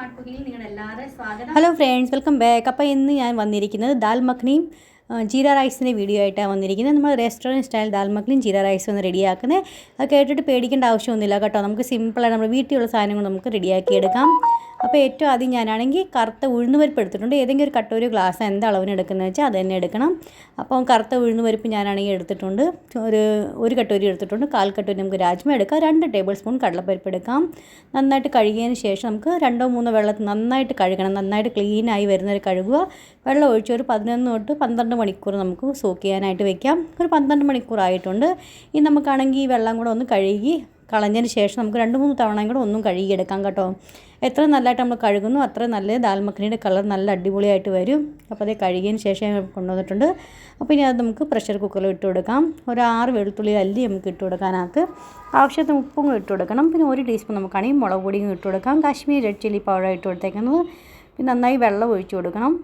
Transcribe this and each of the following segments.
Hello friends, welcome back. അപ്പോൾ ഇന്ന് ഞാൻ വന്നിരിക്കുന്നത് ദാൽ മഖ്നിയും ജീര റൈസിൻ്റെ വീഡിയോ ആയിട്ടാണ് വന്നിരിക്കുന്നത്. നമ്മൾ റെസ്റ്റോറൻറ്റ് സ്റ്റൈൽ ദാൽ മഖ്നിയും ജീര റൈസും ഒന്ന് റെഡിയാക്കുന്നത്. അത് കേട്ടിട്ട് പേടിക്കേണ്ട ആവശ്യമൊന്നുമില്ല കേട്ടോ. നമുക്ക് സിമ്പിളായിട്ട് നമ്മുടെ വീട്ടിലുള്ള സാധനങ്ങൾ നമുക്ക് റെഡിയാക്കിയെടുക്കാം. അപ്പോൾ ഏറ്റവും ആദ്യം ഞാനാണെങ്കിൽ കറുത്ത ഉഴുന്നുപരിപ്പ് എടുത്തിട്ടുണ്ട്. ഏതെങ്കിലും ഒരു കട്ടൊരു ഗ്ലാസ് എന്ത് അളവിന് എടുക്കുന്നത് വെച്ചാൽ അത് തന്നെ എടുക്കണം. അപ്പോൾ കറുത്ത ഉഴുന്നുപരിപ്പ് ഞാനാണെങ്കിൽ എടുത്തിട്ടുണ്ട്. ഒരു കട്ടോരി എടുത്തിട്ടുണ്ട്. 1/4 കട്ടോരി നമുക്ക് രാജ്മ എടുക്കാം. 2 ടേബിൾ സ്പൂൺ കടലപ്പരിപ്പ് എടുക്കാം. നന്നായിട്ട് കഴുകിയതിന് ശേഷം നമുക്ക് 2-3 വെള്ളത്തിൽ നന്നായിട്ട് കഴുകണം. നന്നായിട്ട് ക്ലീനായി വരുന്നവരെ കഴുകുക. വെള്ളം ഒഴിച്ച് ഒരു 11 തൊട്ട് 12 മണിക്കൂർ നമുക്ക് സോക്ക് ചെയ്യാനായിട്ട് വെക്കാം. ഒരു 12 മണിക്കൂറായിട്ടുണ്ട്. ഇനി നമുക്കാണെങ്കിൽ ഈ വെള്ളം കൂടെ ഒന്ന് കഴുകി കളഞ്ഞതിന് ശേഷം നമുക്ക് 2-3 തവണയും കൂടെ ഒന്നും കഴുകിയെടുക്കാം കേട്ടോ. എത്ര നല്ലതായിട്ട് നമ്മൾ കഴുകുന്നു അത്ര നല്ല ദാൽ മഖ്നിയുടെ കളർ നല്ല അടിപൊളിയായിട്ട് വരും. അപ്പോൾ അത് കഴുകിയതിന് ശേഷം കൊണ്ടുവന്നിട്ടുണ്ട്. അപ്പോൾ ഇനി അത് നമുക്ക് പ്രഷർ കുക്കറിൽ ഇട്ട് കൊടുക്കാം. ഒരു 6 വെളുത്തുള്ളി അല്ലി നമുക്ക് ഇട്ട് കൊടുക്കാനകത്ത് ആവശ്യത്തിന് ഉപ്പും ഇട്ട് കൊടുക്കണം. പിന്നെ 1 ടീസ്പൂൺ നമുക്കാണെങ്കിൽ മുളക് പൊടിയും ഇട്ട് കൊടുക്കാം. കാശ്മീരി റെഡ് ചില്ലി പൗഡർ ഇട്ട് കൊടുത്തേക്കുന്നത്. പിന്നെ നന്നായി വെള്ളം ഒഴിച്ച് കൊടുക്കണം.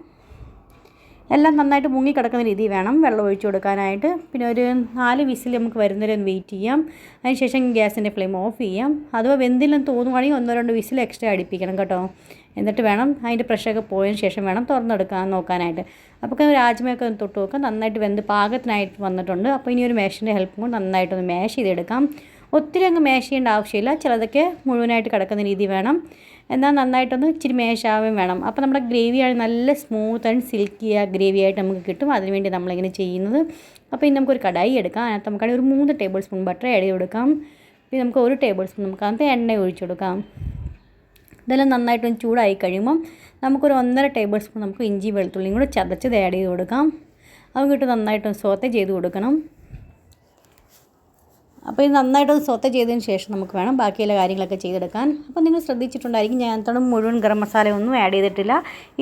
എല്ലാം നന്നായിട്ട് മുങ്ങിക്കിടക്കുന്ന രീതിയിൽ വേണം വെള്ളം ഒഴിച്ച് കൊടുക്കാനായിട്ട്. പിന്നെ ഒരു 4 വിസിൽ നമുക്ക് വരുന്നവരെ ഒന്ന് വെയിറ്റ് ചെയ്യാം. അതിനുശേഷം ഗ്യാസിൻ്റെ ഫ്ലെയിം ഓഫ് ചെയ്യാം. അഥവാ വെന്തില്ലെന്ന് തോന്നുവാണെങ്കിൽ 1-2 വിസിൽ എക്സ്ട്രാ അടുപ്പിക്കണം കേട്ടോ. എന്നിട്ട് വേണം അതിൻ്റെ പ്രഷറൊക്കെ പോയതിന് ശേഷം വേണം തുറന്നെടുക്കാൻ നോക്കാനായിട്ട്. അപ്പോൾ രാജ്മയൊക്കെ ഒന്ന് തൊട്ട് നോക്കാം. നന്നായിട്ട് വെന്ത് പാകത്തിനായിട്ട് വന്നിട്ടുണ്ട്. അപ്പോൾ ഇനി ഒരു മേഷിൻ്റെ ഹെൽപ്പും കൊണ്ട് നന്നായിട്ടൊന്ന് മാഷ് ചെയ്തെടുക്കാം. ഒത്തിരി അങ്ങ് മാഷ് ചെയ്യേണ്ട ആവശ്യമില്ല. ചിലതൊക്കെ മുഴുവനായിട്ട് കിടക്കുന്ന രീതി വേണം. എന്നാൽ നന്നായിട്ടൊന്ന് ഇച്ചിരി മേശാവുകയും വേണം. അപ്പോൾ നമ്മുടെ ഗ്രേവിയാണ് നല്ല സ്മൂത്ത് ആൻഡ് സിൽക്കി ഗ്രേവി ആയിട്ട് നമുക്ക് കിട്ടും. അതിനുവേണ്ടി നമ്മളിങ്ങനെ ചെയ്യുന്നത്. അപ്പോൾ ഇനി നമുക്കൊരു കടായി എടുക്കാം. അതിനകത്ത് നമുക്കാണെങ്കിൽ ഒരു 3 ടേബിൾ സ്പൂൺ ബട്ടർ ആഡ് ചെയ്ത് കൊടുക്കാം. പിന്നെ നമുക്ക് 1 ടേബിൾ സ്പൂൺ നമുക്ക് അതിനകത്ത് എണ്ണ ഒഴിച്ച് കൊടുക്കാം. ഇതെല്ലാം നന്നായിട്ടൊന്ന് ചൂടായി കഴിയുമ്പം നമുക്കൊരു 1.5 ടേബിൾ സ്പൂൺ നമുക്ക് ഇഞ്ചി വെളുത്തുള്ളിയും കൂടെ ചതച്ചത് ആഡ് ചെയ്ത് കൊടുക്കാം. അതുകൊണ്ട് നന്നായിട്ടൊന്ന് സോത്തെ ചെയ്ത് കൊടുക്കണം. അപ്പോൾ ഇത് നന്നായിട്ടൊന്ന് സോത്തെ ചെയ്തതിന് ശേഷം നമുക്ക് വേണം ബാക്കിയുള്ള കാര്യങ്ങളൊക്കെ ചെയ്തെടുക്കാൻ. അപ്പോൾ നിങ്ങൾ ശ്രദ്ധിച്ചിട്ടുണ്ടായിരിക്കും ഞാൻ അത്തോളം മുഴുവൻ ഗരം മസാല ഒന്നും ആഡ് ചെയ്തിട്ടില്ല.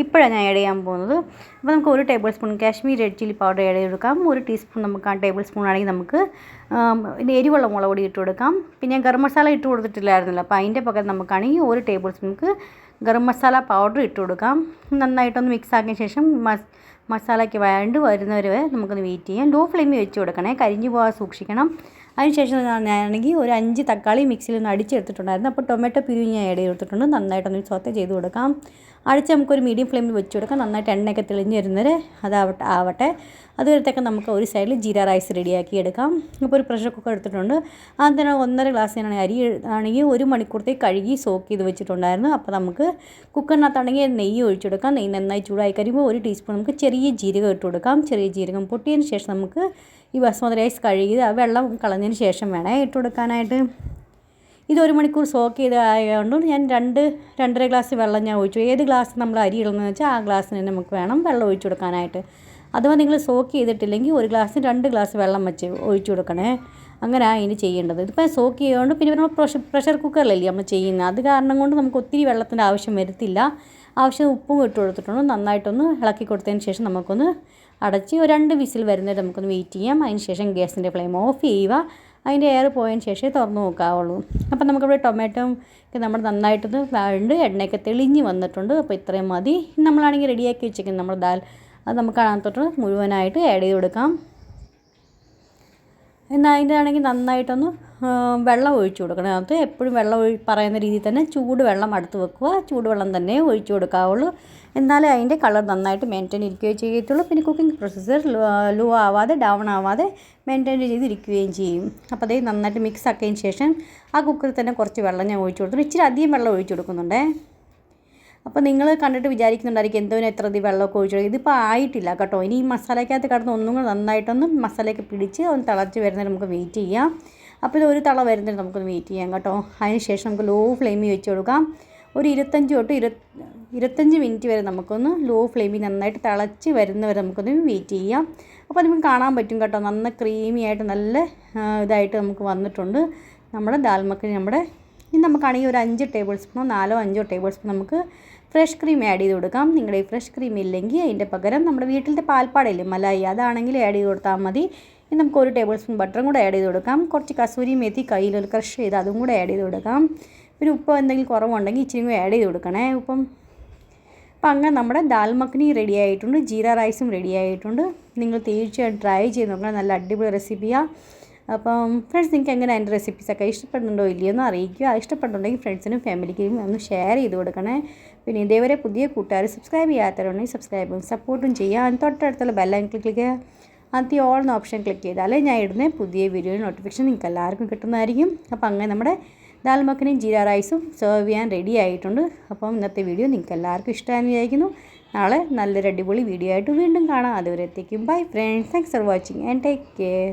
ഇപ്പോഴാണ് ഞാൻ ആഡ് ചെയ്യാൻ പോകുന്നത്. അപ്പോൾ നമുക്ക് 1 table spoon Kashmiri red chilli powder add ചെയ്ത് കൊടുക്കാം. 1 ടീസ്പൂൺ നമുക്ക് ആ ടേബിൾ സ്പൂൺ ആണെങ്കിൽ നമുക്ക് എരിവുള്ള മുളക് പൊടി ഇട്ട് കൊടുക്കാം. പിന്നെ ഞാൻ ഗരം മസാല ഇട്ട് കൊടുത്തിട്ടില്ലായിരുന്നല്ലോ. അപ്പോൾ അതിൻ്റെ പകരം നമുക്കാണെങ്കിൽ 1 ടേബിൾ സ്പൂൺ നമുക്ക് ഗരം മസാല പൗഡർ ഇട്ട് കൊടുക്കാം. നന്നായിട്ടൊന്ന് മിക്സ് ആക്കിയ ശേഷം മസാലയ്ക്ക് വരുന്നവരെ നമുക്കൊന്ന് വെയിറ്റ് ചെയ്യാം. ലോ ഫ്ലെയിമിൽ വെച്ച് കൊടുക്കണേ, കരിഞ്ഞു പോകാൻ സൂക്ഷിക്കണം. അതിനുശേഷം ഞാനാണെങ്കിൽ ഒരു 5 തക്കാളി മിക്സിയിൽ ഒന്ന് അടിച്ചെടുത്തിട്ടുണ്ടായിരുന്നു. അപ്പോൾ ടൊമാറ്റോ പ്യൂരി ഞാൻ ആഡ് ചെയ്തിട്ടുണ്ട്. നന്നായിട്ടൊന്ന് സോത്തെ ചെയ്ത് കൊടുക്കാം. അടിച്ച് നമുക്കൊരു മീഡിയം ഫ്ലെയിമിൽ വെച്ച് കൊടുക്കാം. നന്നായിട്ട് എണ്ണയൊക്കെ തെളിഞ്ഞ് വരുന്നവരെ ആവട്ടെ. അതുവരത്തേക്ക് നമുക്ക് ഒരു സൈഡിൽ ജീര റൈസ് റെഡിയാക്കി എടുക്കാം. അപ്പോൾ ഒരു പ്രഷർ കുക്കർ എടുത്തിട്ടുണ്ട്. അതിന് 1.5 ഗ്ലാസ് ഞാൻ അരി ആണെങ്കിൽ 1 മണിക്കൂറത്തേക്ക് കഴുകി സോക്ക് ചെയ്ത് വെച്ചിട്ടുണ്ടായിരുന്നു. അപ്പോൾ നമുക്ക് കുക്കറിനകത്താണെങ്കിൽ നെയ്യ് ഒഴിച്ചെടുക്കാം. നെയ്യ് നന്നായി ചൂടായി കഴിയുമ്പോൾ 1 ടീസ്പൂൺ നമുക്ക് ചെറിയ ജീരകം ഇട്ട് കൊടുക്കാം. ചെറിയ ജീരകം പൊട്ടിയതിന് ശേഷം നമുക്ക് ഈ ബസ്മതി റൈസ് കഴുകി ആ വെള്ളം കളഞ്ഞതിന് ശേഷം വേണേ ഇട്ട് കൊടുക്കാനായിട്ട്. ഇത് 1 മണിക്കൂർ സോക്ക് ചെയ്ത് ആയതുകൊണ്ട് ഞാൻ 2-2.5 ഗ്ലാസ് വെള്ളം ഞാൻ ഒഴിച്ചു. ഏത് ഗ്ലാസ് നമ്മൾ അരി ഇടുന്നതെന്ന് വെച്ചാൽ ആ ഗ്ലാസ്സിന് തന്നെ നമുക്ക് വേണം വെള്ളം ഒഴിച്ചു കൊടുക്കാനായിട്ട്. അഥവാ നിങ്ങൾ സോക്ക് ചെയ്തിട്ടില്ലെങ്കിൽ 1 ഗ്ലാസ്സിന് 2 ഗ്ലാസ് വെള്ളം വെച്ച് ഒഴിച്ചു കൊടുക്കണേ. അങ്ങനെയാണ് ഇതിന് ചെയ്യേണ്ടത്. ഇതിപ്പോൾ സോക്ക് ചെയ്തുകൊണ്ട് പിന്നെ നമ്മൾ പ്രഷർ കുക്കറിലല്ലേ നമ്മൾ ചെയ്യുന്നത്. അത് കാരണം കൊണ്ട് നമുക്ക് ഒത്തിരി വെള്ളത്തിൻ്റെ ആവശ്യം വരത്തില്ല. ആവശ്യം ഉപ്പും ഇട്ട് കൊടുത്തിട്ടുണ്ട്. നന്നായിട്ടൊന്ന് ഇളക്കി കൊടുത്തതിന് ശേഷം നമുക്കൊന്ന് അടച്ച് ഒരു 2 വിസിൽ വരുന്നവരെ നമുക്കൊന്ന് വെയിറ്റ് ചെയ്യാം. അതിന് ശേഷം ഗ്യാസിൻ്റെ ഫ്ലെയിം ഓഫ് ചെയ്യുക. അതിൻ്റെ എയർ പോയതിന് ശേഷമേ തുറന്ന് നോക്കാവുള്ളൂ. അപ്പോൾ നമുക്കിവിടെ ടൊമാറ്റോ ഒക്കെ നമ്മൾ നന്നായിട്ടൊന്ന് വഴണ്ട് എണ്ണയൊക്കെ തെളിഞ്ഞ് വന്നിട്ടുണ്ട്. അപ്പോൾ ഇത്രയും മതി. നമ്മളാണെങ്കിൽ റെഡിയാക്കി വെച്ചേക്കുന്നത് നമ്മുടെ ദാൽ അത് നമുക്ക് അതിനകത്തോട്ട് മുഴുവനായിട്ട് ആഡ് ചെയ്ത് കൊടുക്കാം. എന്നാൽ അതിൻ്റെ ആണെങ്കിൽ നന്നായിട്ടൊന്ന് വെള്ളം ഒഴിച്ചു കൊടുക്കണം. അതിനകത്ത് എപ്പോഴും വെള്ളം പറയുന്ന രീതിയിൽ തന്നെ ചൂടുവെള്ളം അടുത്ത് വെക്കുക. ചൂടുവെള്ളം തന്നെ ഒഴിച്ചു കൊടുക്കാവുള്ളൂ. എന്നാലേ അതിൻ്റെ കളർ നന്നായിട്ട് മെയിൻറ്റെയിൻ ഇരിക്കുകയും ചെയ്യത്തുള്ളൂ. പിന്നെ കുക്കിംഗ് പ്രൊസസ്സർ ലോ ആവാതെ ഡൗൺ ആവാതെ മെയിൻറ്റെയിൻ ചെയ്തിരിക്കുകയും ചെയ്യും. അപ്പോൾ അതേ നന്നായിട്ട് മിക്സ് ആക്കിയതിന് ശേഷം ആ കുക്കറിൽ തന്നെ കുറച്ച് വെള്ളം ഞാൻ ഒഴിച്ചു കൊടുത്തു. ഇച്ചിരി അധികം വെള്ളം ഒഴിച്ചു കൊടുക്കുന്നുണ്ടേ. അപ്പോൾ നിങ്ങൾ കണ്ടിട്ട് വിചാരിക്കുന്നുണ്ടായിരിക്കും എന്തോനും എത്ര വെള്ളമൊക്കെ ഒഴിച്ചു. ഇതിപ്പോൾ ആയിട്ടില്ല കേട്ടോ. ഇനി ഈ മസാലയ്ക്കകത്ത് കിടന്ന് ഒന്നും കൂടെ നന്നായിട്ടൊന്ന് മസാലയൊക്കെ പിടിച്ച് ഒന്ന് തിളച്ച് വരുന്നതിന് നമുക്ക് വെയിറ്റ് ചെയ്യാം. അപ്പോൾ ഇത് ഒരു തള വരുന്നതിന് നമുക്കൊന്ന് വെയിറ്റ് ചെയ്യാം കേട്ടോ. അതിന് ശേഷം നമുക്ക് ലോ ഫ്ലെയിമിൽ വെച്ച് കൊടുക്കാം. ഒരു 25 മിനിറ്റ് വരെ നമുക്കൊന്ന് ലോ ഫ്ലെയിമിൽ നന്നായിട്ട് തിളച്ച് വരുന്നവരെ നമുക്കൊന്ന് വെയിറ്റ് ചെയ്യാം. അപ്പോൾ നമുക്ക് കാണാൻ പറ്റും കേട്ടോ. നന്ന ക്രീമി ആയിട്ട് നല്ല ഇതായിട്ട് നമുക്ക് വന്നിട്ടുണ്ട് നമ്മുടെ ദാൽ മഖ്നി. ഇനി നമുക്കാണെങ്കിൽ ഒരു 5 ടേബിൾ സ്പൂണോ 4-5 ടേബിൾ സ്പൂൺ നമുക്ക് ഫ്രഷ് ക്രീം ആഡ് ചെയ്ത് കൊടുക്കാം. നിങ്ങളുടെ ഈ ഫ്രഷ് ക്രീം ഇല്ലെങ്കിൽ അതിൻ്റെ പകരം നമ്മുടെ വീട്ടിലത്തെ പാൽപ്പാടയില്ലേ മലായി, അതാണെങ്കിൽ ആഡ് ചെയ്ത് കൊടുത്താൽ മതി. ഇനി നമുക്ക് 1 ടേബിൾ സ്പൂൺ ബട്ടറും കൂടെ ആഡ് ചെയ്ത് കൊടുക്കാം. കുറച്ച് കസൂരി മേത്തി കയ്യിൽ ക്രഷ് ചെയ്ത് അതും കൂടെ ആഡ് ചെയ്ത് കൊടുക്കാം. പിന്നെ ഉപ്പ് എന്തെങ്കിലും കുറവുണ്ടെങ്കിൽ ഇച്ചിരി കൂടി ആഡ് ചെയ്ത് കൊടുക്കണേ ഉപ്പം. അപ്പോൾ അങ്ങനെ നമ്മുടെ ദാൽ മഖ്നി റെഡി ആയിട്ടുണ്ട്. ജീര റൈസും റെഡി ആയിട്ടുണ്ട്. നിങ്ങൾ തീർച്ചയായും ട്രൈ ചെയ്ത് നോക്കണം. നല്ല അടിപൊളി റെസിപ്പിയാണ്. അപ്പം ഫ്രണ്ട്സ് നിങ്ങൾക്ക് എങ്ങനെ എൻ്റെ റെസിപ്പീസൊക്കെ ഇഷ്ടപ്പെടുന്നുണ്ടോ ഇല്ലയോ എന്ന് അറിയിക്കുക. ഇഷ്ടപ്പെടുന്നുണ്ടെങ്കിൽ ഫ്രണ്ട്സിനും ഫാമിലിക്കും ഒന്ന് ഷെയർ ചെയ്ത് കൊടുക്കണേ. പിന്നെ ഇതേവരെ പുതിയ കൂട്ടുകാർ സബ്സ്ക്രൈബ് ചെയ്യാത്തവരുണ്ടെങ്കിൽ സബ്സ്ക്രൈബും സപ്പോർട്ടും ചെയ്യുക. തൊട്ടടുത്തുള്ള ബെല്ലൈക്കൺ ക്ലിക്ക് ചെയ്യുക. ആദ്യം ഓൾ എന്ന ഓപ്ഷൻ ക്ലിക്ക് ചെയ്താൽ ഞാൻ ഇടുന്ന പുതിയ വീഡിയോ നോട്ടിഫിക്കേഷൻ നിങ്ങൾക്ക് എല്ലാവർക്കും കിട്ടുന്നതായിരിക്കും. അപ്പോൾ അങ്ങനെ നമ്മുടെ ദാൽ മഖനിയും ജീര റൈസും സെർവ് ചെയ്യാൻ റെഡി ആയിട്ടുണ്ട്. അപ്പം ഇന്നത്തെ വീഡിയോ നിങ്ങൾക്ക് എല്ലാവർക്കും ഇഷ്ടമാണെന്ന് വിചാരിക്കുന്നു. നാളെ നല്ലൊരു അടിപൊളി വീഡിയോ ആയിട്ട് വീണ്ടും കാണാം. അതുവരെത്തേക്കും bye friends. Thanks for watching and take care.